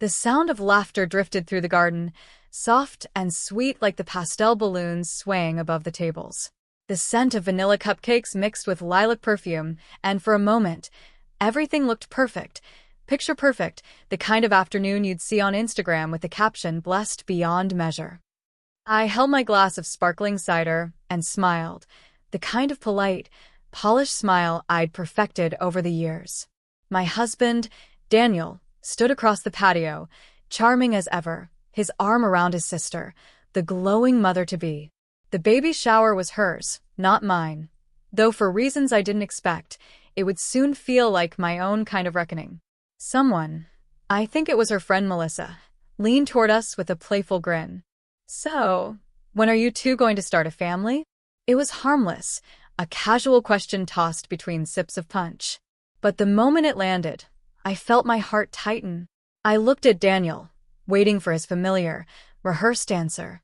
The sound of laughter drifted through the garden, soft and sweet like the pastel balloons swaying above the tables. The scent of vanilla cupcakes mixed with lilac perfume, and for a moment, everything looked perfect. Picture perfect, the kind of afternoon you'd see on Instagram with the caption blessed beyond measure. I held my glass of sparkling cider and smiled, the kind of polite, polished smile I'd perfected over the years. My husband, Daniel, stood across the patio, charming as ever, his arm around his sister, the glowing mother-to-be. The baby shower was hers, not mine, though for reasons I didn't expect, it would soon feel like my own kind of reckoning. Someone, I think it was her friend Melissa, leaned toward us with a playful grin. "So, when are you two going to start a family?" It was harmless, a casual question tossed between sips of punch. But the moment it landed, I felt my heart tighten. I looked at Daniel, waiting for his familiar, rehearsed answer.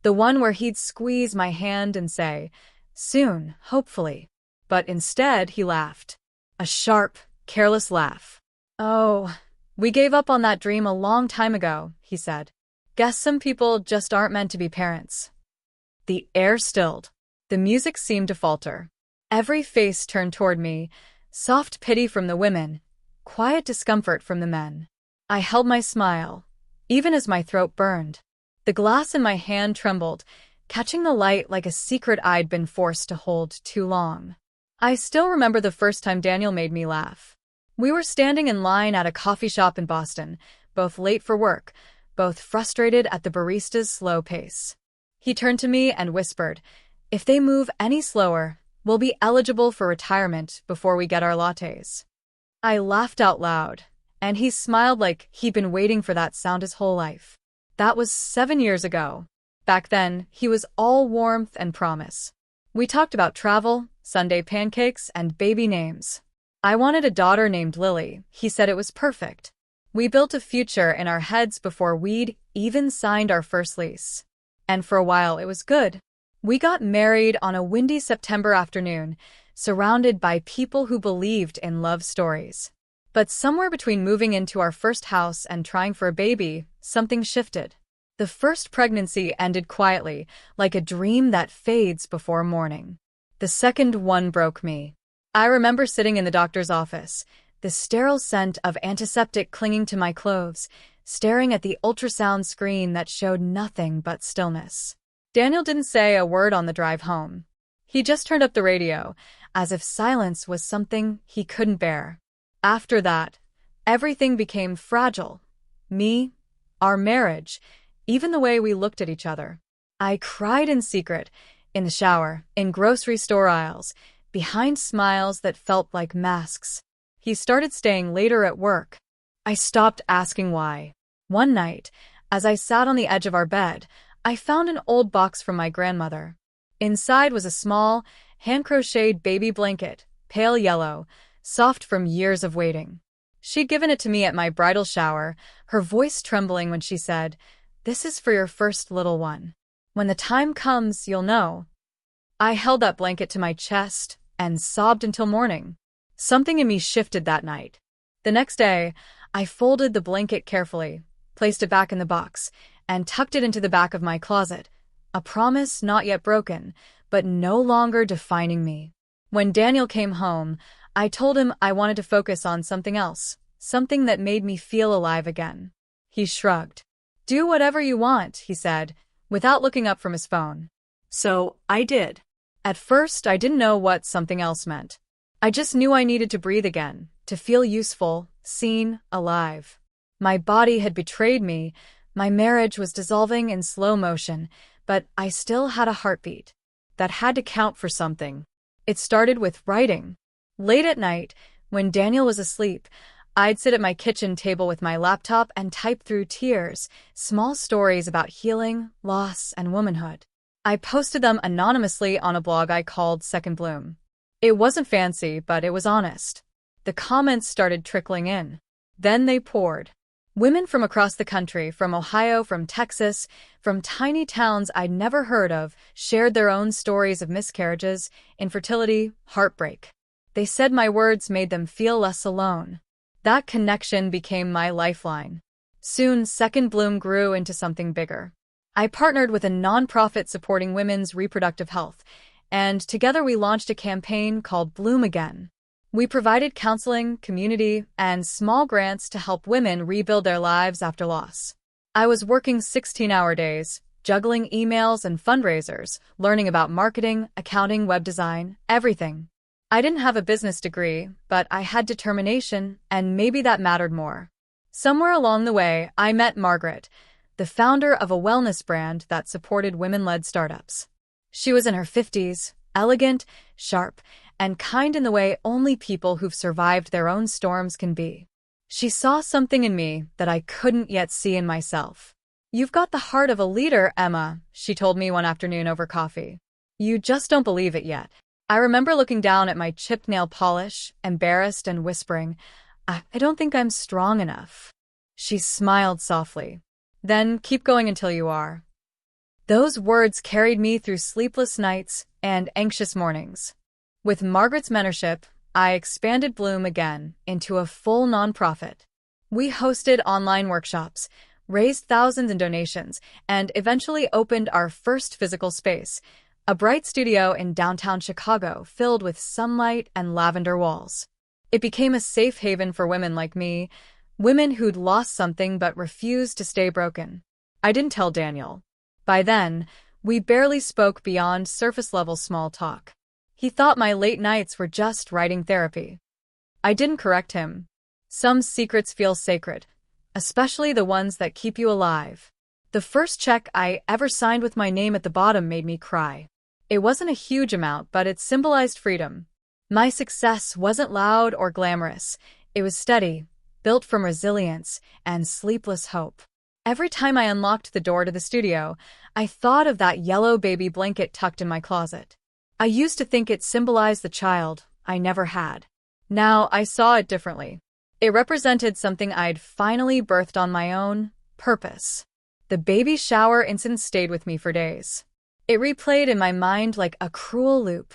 The one where he'd squeeze my hand and say, "Soon, hopefully." But instead, he laughed. A sharp, careless laugh. "Oh, we gave up on that dream a long time ago," he said. "Guess some people just aren't meant to be parents." The air stilled. The music seemed to falter. Every face turned toward me, soft pity from the women, quiet discomfort from the men. I held my smile, even as my throat burned. The glass in my hand trembled, catching the light like a secret I'd been forced to hold too long. I still remember the first time Daniel made me laugh. We were standing in line at a coffee shop in Boston, both late for work, both frustrated at the barista's slow pace. He turned to me and whispered, "If they move any slower, we'll be eligible for retirement before we get our lattes." I laughed out loud, and he smiled like he'd been waiting for that sound his whole life. That was 7 years ago. Back then, he was all warmth and promise. We talked about travel, Sunday pancakes, and baby names. I wanted a daughter named Lily. He said it was perfect. We built a future in our heads before we'd even signed our first lease. And for a while, it was good. We got married on a windy September afternoon, surrounded by people who believed in love stories. But somewhere between moving into our first house and trying for a baby, something shifted. The first pregnancy ended quietly, like a dream that fades before morning. The second one broke me. I remember sitting in the doctor's office, the sterile scent of antiseptic clinging to my clothes, staring at the ultrasound screen that showed nothing but stillness. Daniel didn't say a word on the drive home. He just turned up the radio, as if silence was something he couldn't bear. After that, everything became fragile. Me, our marriage, even the way we looked at each other. I cried in secret, in the shower, in grocery store aisles, behind smiles that felt like masks. He started staying later at work. I stopped asking why. One night, as I sat on the edge of our bed, I found an old box from my grandmother. Inside was a small, hand-crocheted baby blanket, pale yellow, soft from years of waiting. She'd given it to me at my bridal shower, her voice trembling when she said, "This is for your first little one. When the time comes, you'll know." I held that blanket to my chest and sobbed until morning. Something in me shifted that night. The next day, I folded the blanket carefully, placed it back in the box, and tucked it into the back of my closet, a promise not yet broken, but no longer defining me. When Daniel came home, I told him I wanted to focus on something else, something that made me feel alive again. He shrugged. "Do whatever you want," he said, without looking up from his phone. So I did. At first, I didn't know what something else meant. I just knew I needed to breathe again, to feel useful, seen, alive. My body had betrayed me, my marriage was dissolving in slow motion, but I still had a heartbeat. That had to count for something. It started with writing. Late at night, when Daniel was asleep, I'd sit at my kitchen table with my laptop and type through tears, small stories about healing, loss, and womanhood. I posted them anonymously on a blog I called Second Bloom. It wasn't fancy, but it was honest. The comments started trickling in. Then they poured. Women from across the country, from Ohio, from Texas, from tiny towns I'd never heard of, shared their own stories of miscarriages, infertility, heartbreak. They said my words made them feel less alone. That connection became my lifeline. Soon, Second Bloom grew into something bigger. I partnered with a nonprofit supporting women's reproductive health, and together we launched a campaign called Bloom Again. We provided counseling, community, and small grants to help women rebuild their lives after loss. I was working 16-hour days, juggling emails and fundraisers, learning about marketing, accounting, web design, everything. I didn't have a business degree, but I had determination, and maybe that mattered more. Somewhere along the way, I met Margaret, the founder of a wellness brand that supported women-led startups. She was in her 50s, elegant, sharp, and kind in the way only people who've survived their own storms can be. She saw something in me that I couldn't yet see in myself. "You've got the heart of a leader, Emma," she told me one afternoon over coffee. "You just don't believe it yet." I remember looking down at my chipped nail polish, embarrassed and whispering, I don't think I'm strong enough." She smiled softly. "Then keep going until you are." Those words carried me through sleepless nights and anxious mornings. With Margaret's mentorship, I expanded Bloom Again into a full nonprofit. We hosted online workshops, raised thousands in donations, and eventually opened our first physical space, a bright studio in downtown Chicago filled with sunlight and lavender walls. It became a safe haven for women like me, women who'd lost something but refused to stay broken. I didn't tell Daniel. By then, we barely spoke beyond surface-level small talk. He thought my late nights were just writing therapy. I didn't correct him. Some secrets feel sacred, especially the ones that keep you alive. The first check I ever signed with my name at the bottom made me cry. It wasn't a huge amount, but it symbolized freedom. My success wasn't loud or glamorous. It was steady, built from resilience and sleepless hope. Every time I unlocked the door to the studio, I thought of that yellow baby blanket tucked in my closet. I used to think it symbolized the child I never had. Now I saw it differently. It represented something I'd finally birthed on my own: purpose. The baby shower incident stayed with me for days. It replayed in my mind like a cruel loop.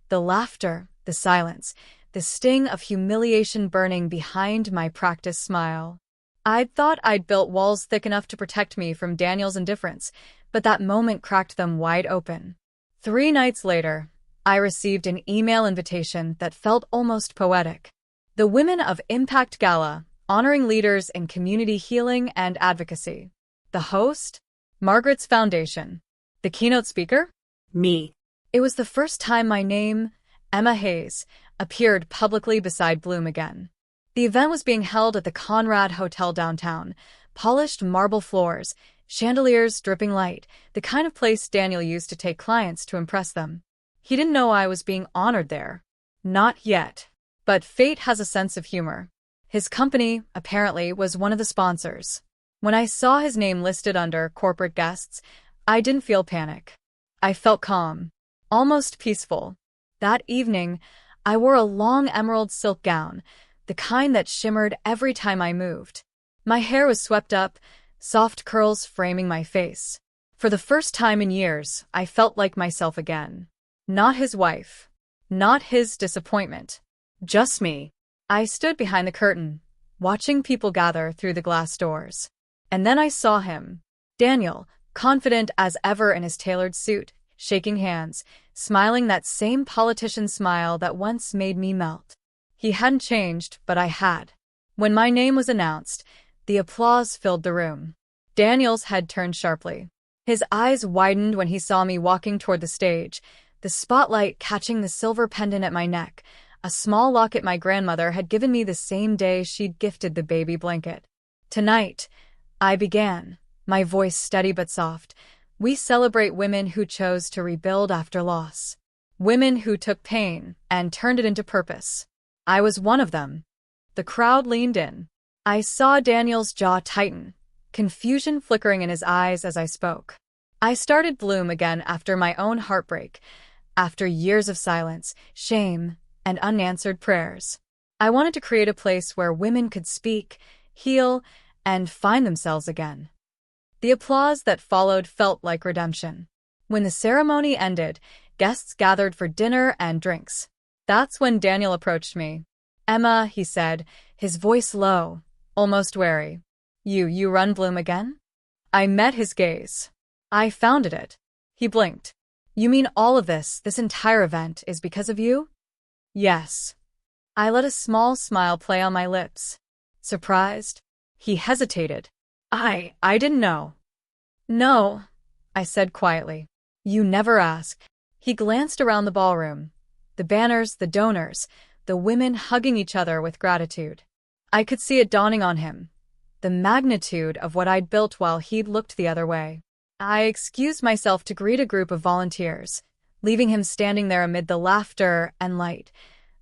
The laughter, the silence, the sting of humiliation burning behind my practiced smile. I'd thought I'd built walls thick enough to protect me from Daniel's indifference, but that moment cracked them wide open. 3 nights later, I received an email invitation that felt almost poetic. The Women of Impact Gala, honoring leaders in community healing and advocacy. The host? Margaret's Foundation. The keynote speaker? Me. It was the first time my name, Emma Hayes, appeared publicly beside Bloom Again. The event was being held at the Conrad Hotel downtown, polished marble floors, chandeliers dripping light, the kind of place Daniel used to take clients to impress them. He didn't know I was being honored there. Not yet. But fate has a sense of humor. His company, apparently, was one of the sponsors. When I saw his name listed under corporate guests, I didn't feel panic. I felt calm, almost peaceful. That evening, I wore a long emerald silk gown, the kind that shimmered every time I moved. My hair was swept up, soft curls framing my face. For the first time in years, I felt like myself again. Not his wife. Not his disappointment. Just me. I stood behind the curtain, watching people gather through the glass doors. And then I saw him. Daniel, confident as ever in his tailored suit, shaking hands, smiling that same politician smile that once made me melt. He hadn't changed, but I had. When my name was announced, the applause filled the room. Daniel's head turned sharply. His eyes widened when he saw me walking toward the stage, the spotlight catching the silver pendant at my neck, a small locket my grandmother had given me the same day she'd gifted the baby blanket. "Tonight," I began, my voice steady but soft, "we celebrate women who chose to rebuild after loss. Women who took pain and turned it into purpose. I was one of them." The crowd leaned in. I saw Daniel's jaw tighten, confusion flickering in his eyes as I spoke. I started Bloom Again after my own heartbreak, after years of silence, shame, and unanswered prayers. I wanted to create a place where women could speak, heal, and find themselves again. The applause that followed felt like redemption. When the ceremony ended, guests gathered for dinner and drinks. That's when Daniel approached me. "Emma," he said, his voice low, almost wary. You run Bloom again? I met his gaze. I founded it. He blinked. You mean all of this entire event is because of you? Yes. I let a small smile play on my lips. Surprised? He hesitated. I didn't know. No, I said quietly. You never ask. He glanced around the ballroom. The banners, the donors, the women hugging each other with gratitude. I could see it dawning on him. The magnitude of what I'd built while he'd looked the other way. I excused myself to greet a group of volunteers, leaving him standing there amid the laughter and light,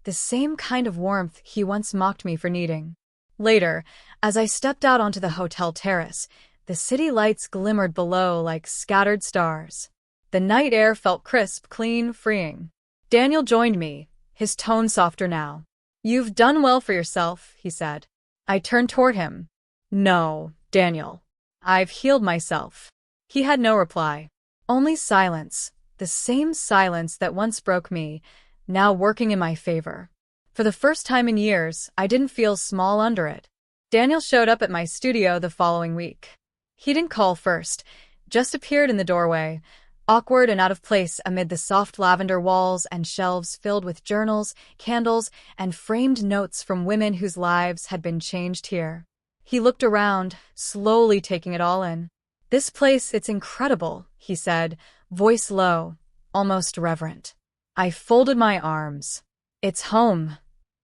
the same kind of warmth he once mocked me for needing. Later, as I stepped out onto the hotel terrace, the city lights glimmered below like scattered stars. The night air felt crisp, clean, freeing. Daniel joined me, his tone softer now. You've done well for yourself, he said. I turned toward him. No, Daniel. I've healed myself. He had no reply. Only silence, the same silence that once broke me, now working in my favor. For the first time in years, I didn't feel small under it. Daniel showed up at my studio the following week. He didn't call first, just appeared in the doorway, awkward and out of place amid the soft lavender walls and shelves filled with journals, candles, and framed notes from women whose lives had been changed here. He looked around, slowly taking it all in. This place, it's incredible, he said, voice low, almost reverent. I folded my arms. It's home.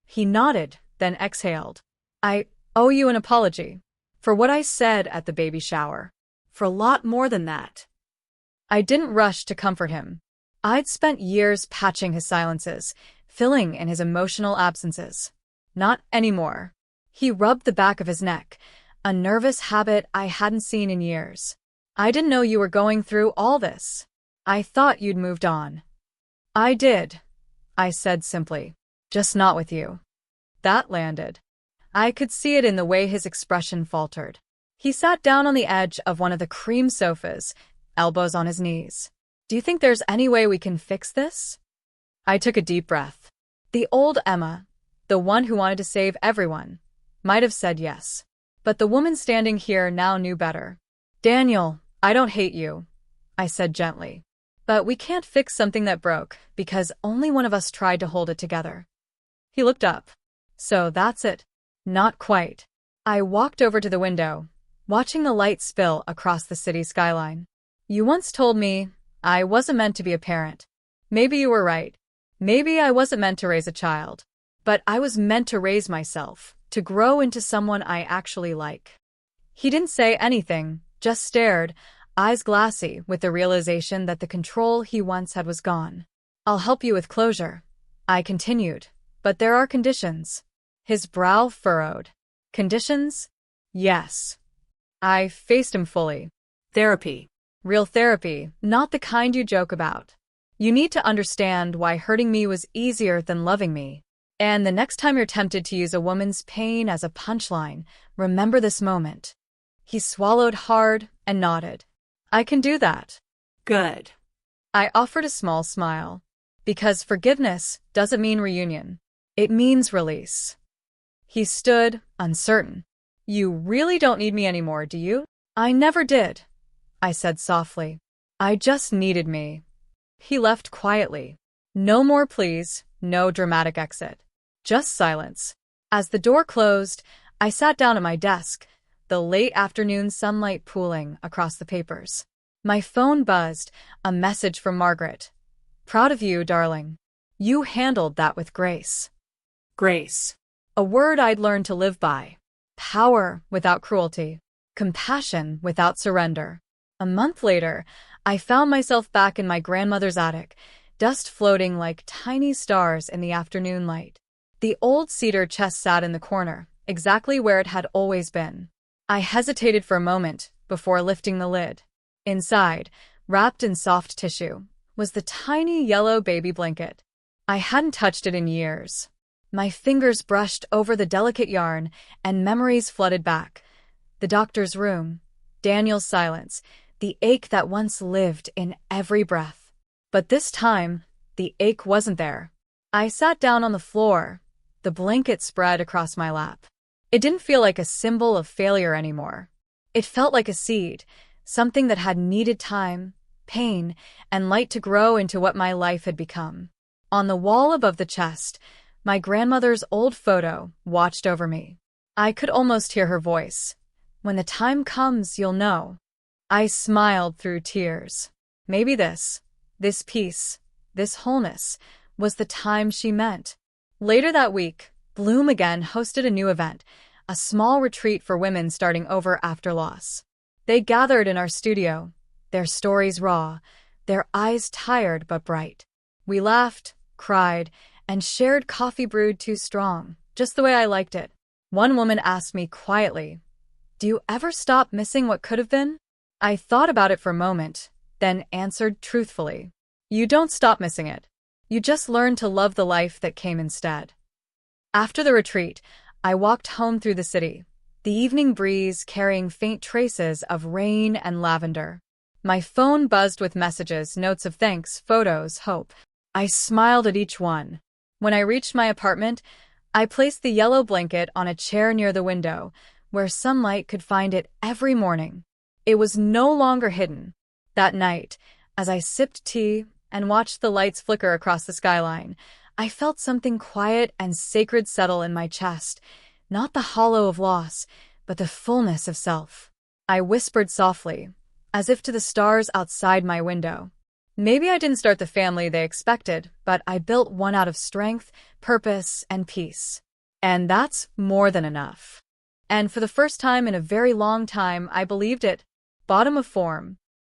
He nodded, then exhaled. I owe you an apology. For what I said at the baby shower. For a lot more than that. I didn't rush to comfort him. I'd spent years patching his silences, filling in his emotional absences. Not anymore. He rubbed the back of his neck, a nervous habit I hadn't seen in years. I didn't know you were going through all this. I thought you'd moved on. I did, I said simply. Just not with you. That landed. I could see it in the way his expression faltered. He sat down on the edge of one of the cream sofas, elbows on his knees. Do you think there's any way we can fix this? I took a deep breath. The old Emma, the one who wanted to save everyone, might have said yes. But the woman standing here now knew better. Daniel, I don't hate you, I said gently. But we can't fix something that broke, because only one of us tried to hold it together. He looked up. So that's it. Not quite. I walked over to the window, watching the light spill across the city skyline. You once told me I wasn't meant to be a parent. Maybe you were right. Maybe I wasn't meant to raise a child. But I was meant to raise myself, to grow into someone I actually like. He didn't say anything, just stared, eyes glassy with the realization that the control he once had was gone. I'll help you with closure, I continued, but there are conditions. His brow furrowed. Conditions? Yes. I faced him fully. Therapy. Real therapy, not the kind you joke about. You need to understand why hurting me was easier than loving me. And the next time you're tempted to use a woman's pain as a punchline, remember this moment. He swallowed hard and nodded. I can do that. Good. I offered a small smile. Because forgiveness doesn't mean reunion. It means release. He stood, uncertain. You really don't need me anymore, do you? I never did, I said softly. I just needed me. He left quietly. No more pleas, no dramatic exit. Just silence. As the door closed, I sat down at my desk, the late afternoon sunlight pooling across the papers. My phone buzzed, a message from Margaret. Proud of you, darling. You handled that with grace. Grace. A word I'd learned to live by. Power without cruelty. Compassion without surrender. A month later, I found myself back in my grandmother's attic, dust floating like tiny stars in the afternoon light. The old cedar chest sat in the corner, exactly where it had always been. I hesitated for a moment before lifting the lid. Inside, wrapped in soft tissue, was the tiny yellow baby blanket. I hadn't touched it in years. My fingers brushed over the delicate yarn, and memories flooded back. The doctor's room, Daniel's silence, the ache that once lived in every breath. But this time, the ache wasn't there. I sat down on the floor, the blanket spread across my lap. It didn't feel like a symbol of failure anymore. It felt like a seed, something that had needed time, pain, and light to grow into what my life had become. On the wall above the chest, my grandmother's old photo watched over me. I could almost hear her voice. "When the time comes, you'll know." I smiled through tears. Maybe this peace, this wholeness, was the time she meant. Later that week, Bloom again hosted a new event, a small retreat for women starting over after loss. They gathered in our studio, their stories raw, their eyes tired but bright. We laughed, cried, and shared coffee brewed too strong, just the way I liked it. One woman asked me quietly, "Do you ever stop missing what could have been?" I thought about it for a moment, then answered truthfully, "You don't stop missing it. You just learn to love the life that came instead." After the retreat, I walked home through the city, the evening breeze carrying faint traces of rain and lavender. My phone buzzed with messages, notes of thanks, photos, hope. I smiled at each one. When I reached my apartment, I placed the yellow blanket on a chair near the window, where sunlight could find it every morning. It was no longer hidden. That night, as I sipped tea and watched the lights flicker across the skyline, I felt something quiet and sacred settle in my chest, not the hollow of loss, but the fullness of self. I whispered softly, as if to the stars outside my window. Maybe I didn't start the family they expected, but I built one out of strength, purpose, and peace. And that's more than enough. And for the first time in a very long time, I believed it. Bottom of form,